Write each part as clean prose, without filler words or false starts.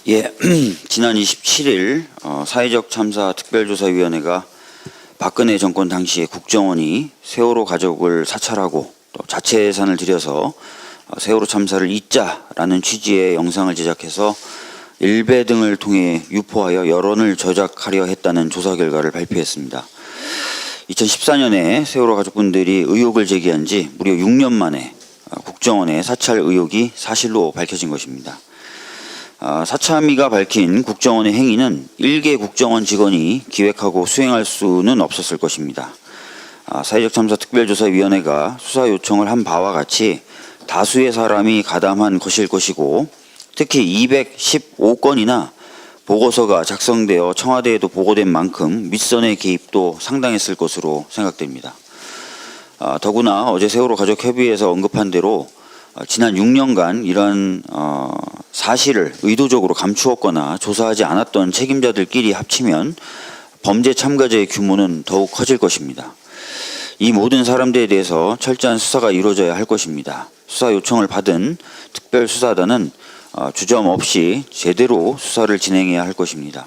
예, 지난 27일 사회적 참사 특별조사위원회가 박근혜 정권 당시에 국정원이 세월호 가족을 사찰하고 또 자체 예산을 들여서 세월호 참사를 잊자라는 취지의 영상을 제작해서 일베 등을 통해 유포하여 여론을 조작하려 했다는 조사 결과를 발표했습니다. 2014년에 세월호 가족분들이 의혹을 제기한 지 무려 6년 만에 국정원의 사찰 의혹이 사실로 밝혀진 것입니다. 사참위가 밝힌 국정원의 행위는 일개 국정원 직원이 기획하고 수행할 수는 없었을 것입니다. 사회적 참사 특별조사위원회가 수사 요청을 한 바와 같이 다수의 사람이 가담한 것일 것이고, 특히 215건이나 보고서가 작성되어 청와대에도 보고된 만큼 윗선의 개입도 상당했을 것으로 생각됩니다. 더구나 어제 세월호 가족협의회에서 언급한 대로 지난 6년간 이러한 사실을 의도적으로 감추었거나 조사하지 않았던 책임자들끼리 합치면 범죄 참가자의 규모는 더욱 커질 것입니다. 이 모든 사람들에 대해서 철저한 수사가 이루어져야 할 것입니다. 수사 요청을 받은 특별수사단은 주저없이 제대로 수사를 진행해야 할 것입니다.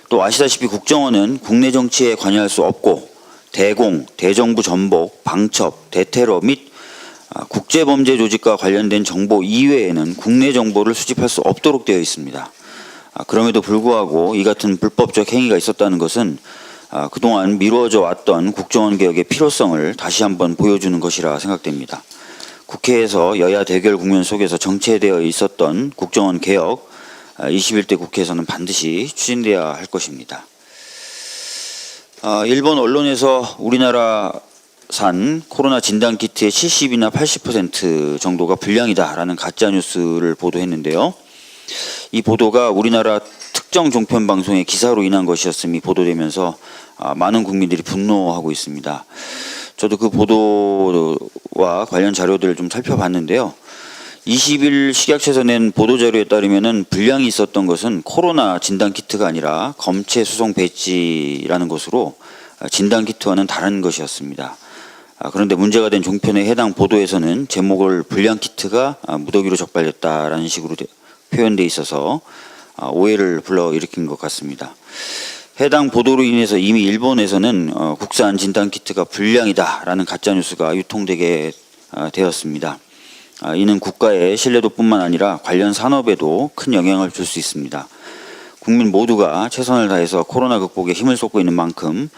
또 아시다시피 국정원은 국내 정치에 관여할 수 없고 대공, 대정부 전복, 방첩, 대테러 및 국제범죄 조직과 관련된 정보 이외에는 국내 정보를 수집할 수 없도록 되어 있습니다. 그럼에도 불구하고 이 같은 불법적 행위가 있었다는 것은 그동안 미루어져 왔던 국정원 개혁의 필요성을 다시 한번 보여주는 것이라 생각됩니다. 국회에서 여야 대결 국면 속에서 정체되어 있었던 국정원 개혁, 21대 국회에서는 반드시 추진돼야 할 것입니다. 일본 언론에서 우리나라산 코로나 진단키트의 70이나 80% 정도가 불량이다라는 가짜뉴스를 보도했는데요. 이 보도가 우리나라 특정 종편 방송의 기사로 인한 것이었음이 보도되면서 많은 국민들이 분노하고 있습니다. 저도 그 보도와 관련 자료들을 좀 살펴봤는데요. 20일 식약처에서 낸 보도자료에 따르면 불량이 있었던 것은 코로나 진단키트가 아니라 검체 수송 배지라는 것으로 진단키트와는 다른 것이었습니다. 그런데 문제가 된 종편의 해당 보도에서는 제목을 불량키트가 무더기로 적발됐다라는 식으로 표현되어 있어서 오해를 불러일으킨 것 같습니다. 해당 보도로 인해서 이미 일본에서는 국산 진단키트가 불량이다라는 가짜뉴스가 유통되게 되었습니다. 이는 국가의 신뢰도뿐만 아니라 관련 산업에도 큰 영향을 줄 수 있습니다. 국민 모두가 최선을 다해서 코로나 극복에 힘을 쏟고 있는 만큼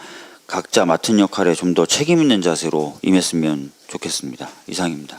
각자 맡은 역할에 좀 더 책임 있는 자세로 임했으면 좋겠습니다. 이상입니다.